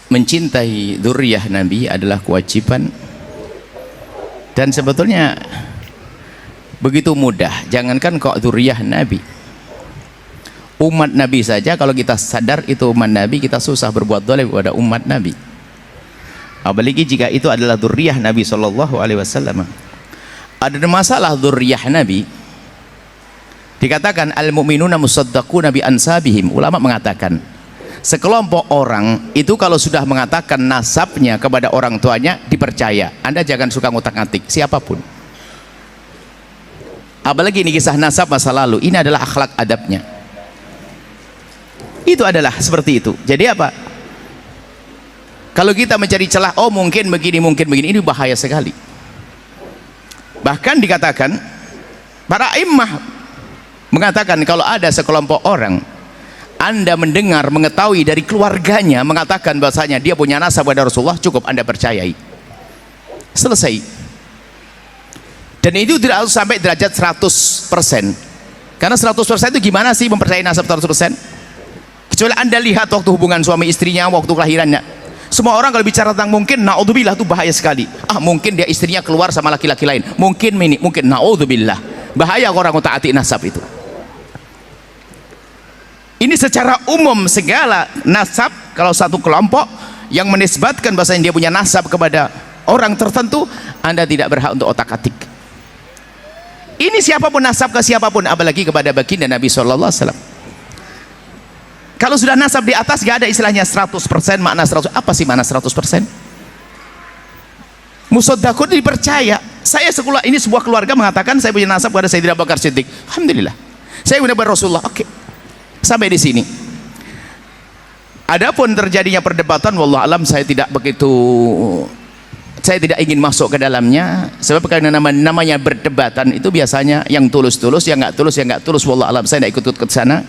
mencintai dzurriyyah Nabi adalah kewajiban, dan sebetulnya begitu mudah. Jangankan kok dzurriyyah Nabi, umat Nabi saja kalau kita sadar itu umat Nabi, kita susah berbuat zalim kepada umat Nabi, apalagi jika itu adalah dzurriyyah Nabi sallallahu alaihi wasallam. Ada masalah dzurriyyah Nabi, dikatakan al-mu'minuna musaddaquna bi ansabihim. Ulama mengatakan sekelompok orang itu kalau sudah mengatakan nasabnya kepada orang tuanya dipercaya. Anda jangan suka ngutak-ngatik siapapun, apalagi ini kisah nasab masa lalu. Ini adalah akhlak adabnya, itu adalah seperti itu. Jadi apa, kalau kita mencari celah, oh mungkin begini, mungkin begini, ini bahaya sekali. Bahkan dikatakan para imam mengatakan kalau ada sekelompok orang Anda mendengar, mengetahui dari keluarganya mengatakan bahasanya dia punya nasab pada Rasulullah, cukup Anda percayai, selesai. Dan itu tidak harus sampai derajat 100%, karena 100% itu gimana sih mempercayai nasab 100%? Kecuali Anda lihat waktu hubungan suami istrinya, waktu kelahirannya. Semua orang kalau bicara tentang mungkin, naudzubillah, itu bahaya sekali. Mungkin dia istrinya keluar sama laki-laki lain, mungkin naudzubillah, bahaya orang utaati nasab itu. Ini secara umum segala nasab. Kalau satu kelompok yang menisbatkan bahasanya dia punya nasab kepada orang tertentu, Anda tidak berhak untuk otak-atik. Ini siapapun nasab ke siapapun, apalagi kepada baginda Nabi sallallahu alaihi wasallam. Kalau sudah nasab di atas, gak ada istilahnya 100%, makna 100%. Apa sih makna 100%? Musaddaqun, dipercaya. Saya ini sebuah keluarga mengatakan saya punya nasab kepada Sayyidina Abu Bakar Siddiq. Alhamdulillah. Saya punya Rasulullah. Oke. Sampai di sini. Adapun terjadinya perdebatan, wallah alam, saya tidak ingin masuk ke dalamnya, sebab karena namanya berdebatan itu biasanya yang tulus-tulus, yang nggak tulus, wallah alam, saya tidak ikut ke sana.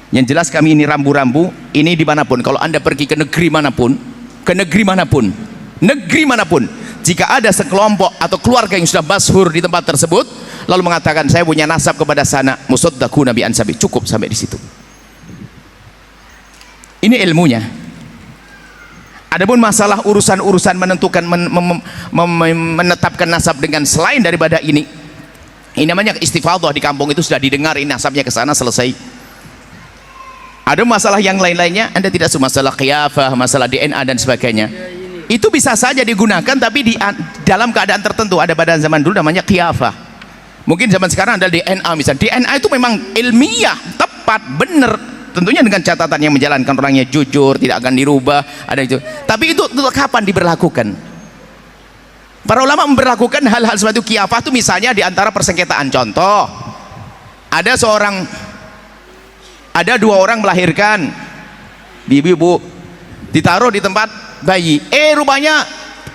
Yang jelas kami ini rambu-rambu, ini dimanapun, kalau Anda pergi ke negeri manapun, jika ada sekelompok atau keluarga yang sudah masyhur di tempat tersebut lalu mengatakan saya punya nasab kepada sana, musaddaquna bi ansabi, cukup sampai di situ. Ini ilmunya. Adapun masalah urusan-urusan menentukan menetapkan nasab dengan selain daripada ini namanya istifadhah. Di kampung itu sudah didengar ini nasabnya ke sana, selesai. Ada masalah yang lain-lainnya, Anda tidak suka masalah qiyafah, masalah DNA dan sebagainya. Itu bisa saja digunakan, tapi dalam keadaan tertentu. Ada pada zaman dulu namanya qiyafah. Mungkin zaman sekarang ada DNA misalnya. DNA itu memang ilmiah, tepat, benar. Tentunya dengan catatan yang menjalankan orangnya jujur, tidak akan dirubah. Ada itu. Tapi itu kapan diberlakukan? Para ulama memberlakukan hal-hal seperti itu. Qiyafah itu misalnya di antara persengketaan. Contoh, ada dua orang melahirkan, ibu ditaruh di tempat bayi, rupanya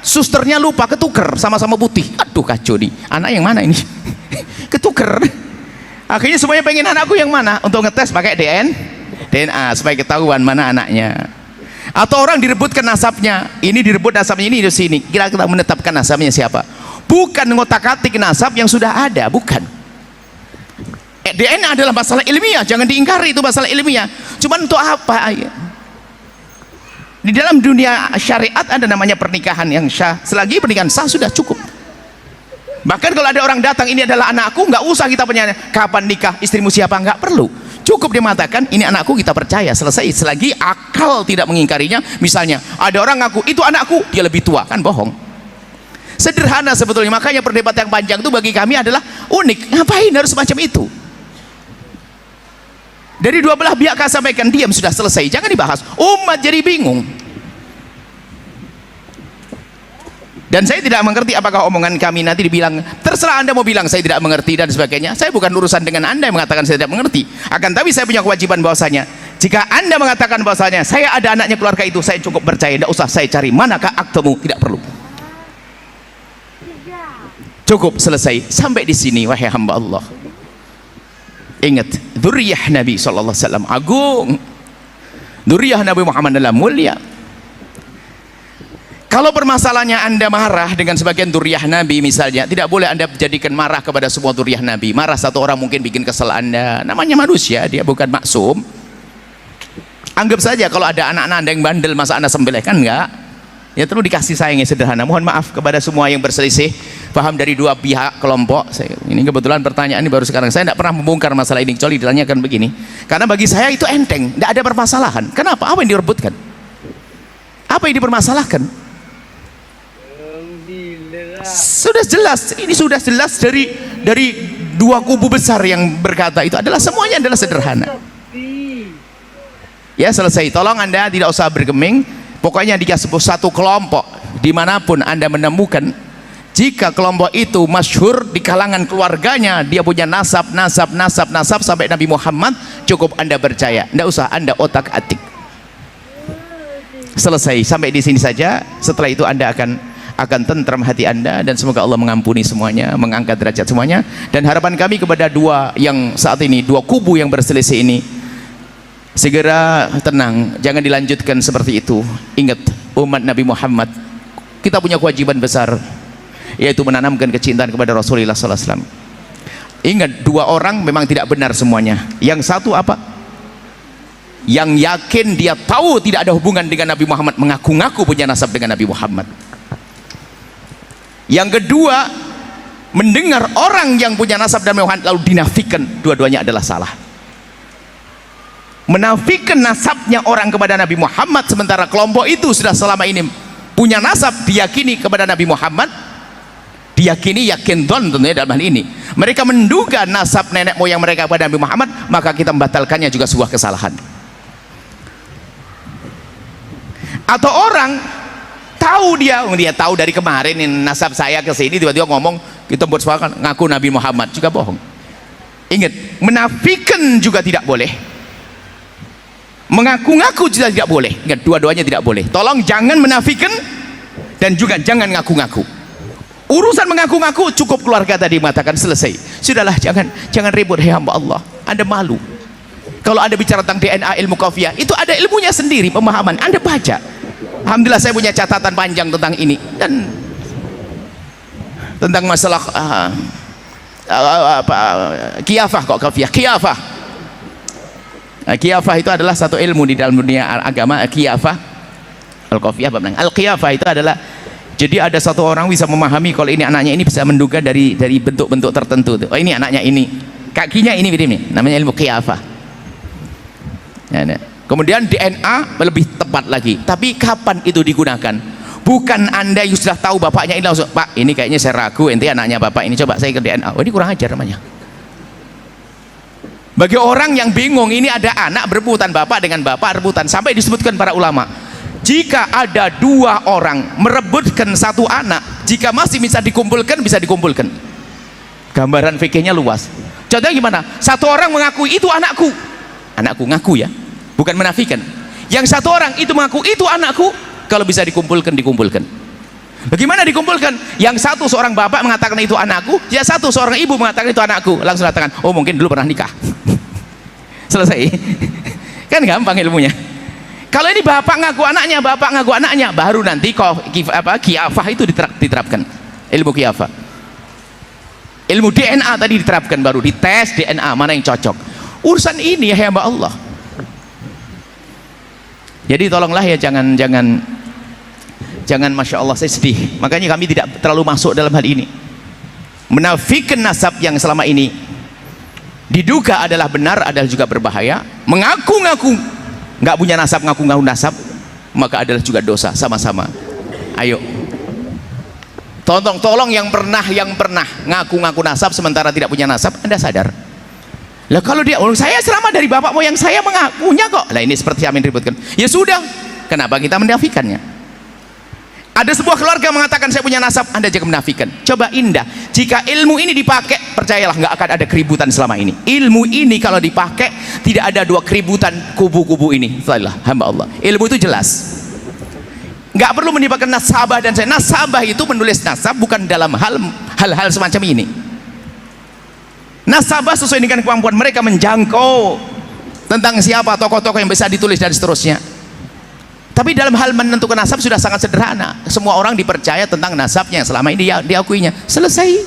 susternya lupa, ketuker, sama-sama putih. Aduh kacau nih, anak yang mana ini? Ketuker. Akhirnya semuanya pengen anakku yang mana, untuk ngetes pakai DNA supaya ketahuan mana anaknya. Atau orang direbutkan nasabnya, ini direbut nasabnya ini di sini, kira-kira menetapkan nasabnya siapa? Bukan ngotak-atik nasab yang sudah ada, bukan. DNA adalah masalah ilmiah, jangan diingkari, itu masalah ilmiah. Cuman untuk apa? Di dalam dunia syariat ada namanya pernikahan yang sah. Selagi pernikahan sah sudah cukup. Bahkan kalau ada orang datang, ini adalah anakku, nggak usah kita punya kapan nikah, istrimu siapa, nggak perlu. Cukup dia mengatakan ini anakku, kita percaya, selesai. Selagi akal tidak mengingkarinya. Misalnya ada orang ngaku itu anakku, dia lebih tua, kan bohong. Sederhana sebetulnya. Makanya perdebatan yang panjang itu bagi kami adalah unik. Ngapain harus semacam itu? Dari dua belah pihak kau sampaikan, diam, sudah selesai, jangan dibahas. Umat jadi bingung. Dan saya tidak mengerti apakah omongan kami nanti dibilang, terserah Anda mau bilang saya tidak mengerti dan sebagainya. Saya bukan urusan dengan Anda yang mengatakan saya tidak mengerti. Akan tapi saya punya kewajiban bahwasanya jika Anda mengatakan bahwasanya saya ada anaknya keluarga itu, saya cukup percaya, tidak usah saya cari manakah aktemu, tidak perlu. Cukup, selesai. Sampai di sini wahai hamba Allah. Ingat, dzurriyyah Nabi sallallahu alaihi wasallam agung. Dzurriyyah Nabi Muhammad adalah mulia. Kalau permasalahannya Anda marah dengan sebagian dzurriyyah Nabi misalnya, tidak boleh Anda jadikan marah kepada semua dzurriyyah Nabi. Marah satu orang mungkin bikin kesal Anda. Namanya manusia, dia bukan maksum. Anggap saja kalau ada anak-anak Anda yang bandel, masa Anda sembelih? Kan enggak. Ya perlu dikasih sayang yang sederhana. Mohon maaf kepada semua yang berselisih paham dari dua pihak kelompok. Ini kebetulan pertanyaan ini baru sekarang. Saya tidak pernah membongkar masalah ini kecuali ditanyakan begini. Karena bagi saya itu enteng, tidak ada permasalahan. Kenapa? Apa yang direbutkan? Apa yang dipermasalahkan? Sudah jelas. Ini sudah jelas dari dua kubu besar yang berkata itu adalah semuanya adalah sederhana. Ya selesai. Tolong Anda tidak usah bergeming. Pokoknya dia satu kelompok dimanapun Anda menemukan, jika kelompok itu masyhur di kalangan keluarganya, dia punya nasab sampai Nabi Muhammad, cukup Anda percaya, tidak usah Anda otak atik. Selesai sampai di sini saja. Setelah itu Anda akan tentram hati Anda, dan semoga Allah mengampuni semuanya, mengangkat derajat semuanya. Dan harapan kami kepada dua kubu yang berselisih ini, segera tenang, jangan dilanjutkan seperti itu. Ingat, umat Nabi Muhammad, kita punya kewajiban besar, yaitu menanamkan kecintaan kepada Rasulullah SAW. Ingat, dua orang memang tidak benar semuanya. Yang satu apa? Yang yakin dia tahu tidak ada hubungan dengan Nabi Muhammad, mengaku-ngaku punya nasab dengan Nabi Muhammad. Yang kedua, mendengar orang yang punya nasab dan Nabi Muhammad lalu dinafikan. Dua-duanya adalah salah. Menafikan nasabnya orang kepada Nabi Muhammad, sementara kelompok itu sudah selama ini punya nasab diyakini kepada Nabi Muhammad, diyakini yakin don tentunya dalam hal ini. Mereka menduga nasab nenek moyang mereka kepada Nabi Muhammad, maka kita membatalkannya juga sebuah kesalahan. Atau orang tahu, dia tahu dari kemarin nasab saya ke sini, tiba-tiba ngomong kita buat sepakat ngaku Nabi Muhammad, juga bohong. Ingat, menafikan juga tidak boleh, mengaku-ngaku juga tidak boleh. Ingat, dua-duanya tidak boleh. Tolong jangan menafikan dan juga jangan ngaku-ngaku. Urusan mengaku-ngaku cukup keluarga tadi mengatakan selesai. Sudahlah, jangan ribut, hei hamba Allah. Anda malu. Kalau Anda bicara tentang DNA ilmu kafiyah, itu ada ilmunya sendiri, pemahaman. Anda baca. Alhamdulillah saya punya catatan panjang tentang ini, dan tentang masalah kiyafah, kok kafiyah, kiyafah. Qiyafah itu adalah satu ilmu di dalam dunia agama. Qiyafah, al-qafiyah, al-qiyafah itu adalah, jadi ada satu orang bisa memahami kalau ini anaknya ini, bisa menduga dari bentuk-bentuk tertentu. Oh ini anaknya ini, kakinya ini, namanya ilmu qiyafah. Kemudian DNA lebih tepat lagi. Tapi kapan itu digunakan? Bukan Anda yang sudah tahu bapaknya ini langsung, Pak ini kayaknya saya ragu ente anaknya bapak ini, coba saya ke DNA. Oh ini kurang ajar namanya. Bagi orang yang bingung, ini ada anak berebutan, bapak dengan bapak rebutan, sampai disebutkan para ulama, jika ada dua orang merebutkan satu anak, jika masih bisa dikumpulkan, bisa dikumpulkan. Gambaran fikihnya luas. Contohnya gimana? Satu orang mengakui itu anakku ngaku ya, bukan menafikan. Yang satu orang itu mengaku itu anakku, kalau bisa dikumpulkan, dikumpulkan. Bagaimana dikumpulkan? Yang satu seorang bapak mengatakan itu anakku, yang satu seorang ibu mengatakan itu anakku, langsung katakan, oh mungkin dulu pernah nikah. Selesai. Kan gampang ilmunya. Kalau ini bapak ngaku anaknya, baru nanti qiyafah itu diterapkan. Ilmu qiyafah, ilmu DNA tadi diterapkan, baru dites DNA mana yang cocok. Urusan ini ya hamba Allah. Jadi tolonglah ya, jangan, masya Allah, saya sedih. Makanya kami tidak terlalu masuk dalam hal ini. Menafikan nasab yang selama ini diduga adalah benar adalah juga berbahaya. Mengaku-ngaku nggak punya nasab, ngaku-ngaku nasab, maka adalah juga dosa sama-sama. Ayo, tolong yang pernah ngaku-ngaku nasab sementara tidak punya nasab, Anda sadar? Lah kalau dia, saya selama dari bapak moyang saya mengakunya kok. Lah ini seperti yang diributkan. Ya sudah, kenapa kita menafikannya? Ada sebuah keluarga mengatakan saya punya nasab, Anda jangan menafikan. Coba indah, jika ilmu ini dipakai, percayalah nggak akan ada keributan selama ini. Ilmu ini kalau dipakai, tidak ada dua keributan kubu-kubu ini. Setelah hamba Allah, ilmu itu jelas. Nggak perlu menimpakan nasabah dan saya. Nasabah itu menulis nasab bukan dalam hal-hal semacam ini. Nasabah sesuai dengan kemampuan mereka menjangkau tentang siapa tokoh-tokoh yang bisa ditulis dan seterusnya. Tapi dalam hal menentukan nasab sudah sangat sederhana. Semua orang dipercaya tentang nasabnya yang selama ini diakuinya. Selesai.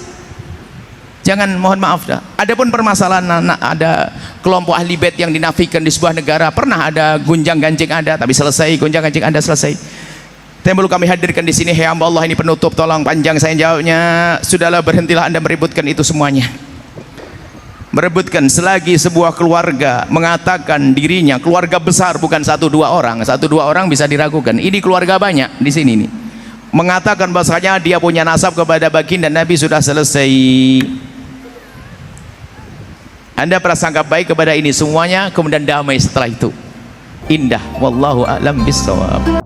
Jangan, mohon maaf dah. Adapun permasalahan ada kelompok ahli bait yang dinafikan di sebuah negara, pernah ada gunjang ganjing ada, tapi selesai gunjang ganjing ada selesai. Yang perlu kami hadirkan di sini, hei hamba Allah ini penutup, tolong panjang saya jawabnya. Sudahlah, berhentilah Anda merebutkan itu semuanya. Merebutkan selagi sebuah keluarga mengatakan dirinya keluarga besar, bukan 1-2 orang. 1-2 orang bisa diragukan. Ini keluarga banyak di sini nih. Mengatakan bahwasanya dia punya nasab kepada baginda Nabi, sudah selesai. Anda prasangka baik kepada ini semuanya, kemudian damai setelah itu. Indah. Wallahu a'lam bissawab.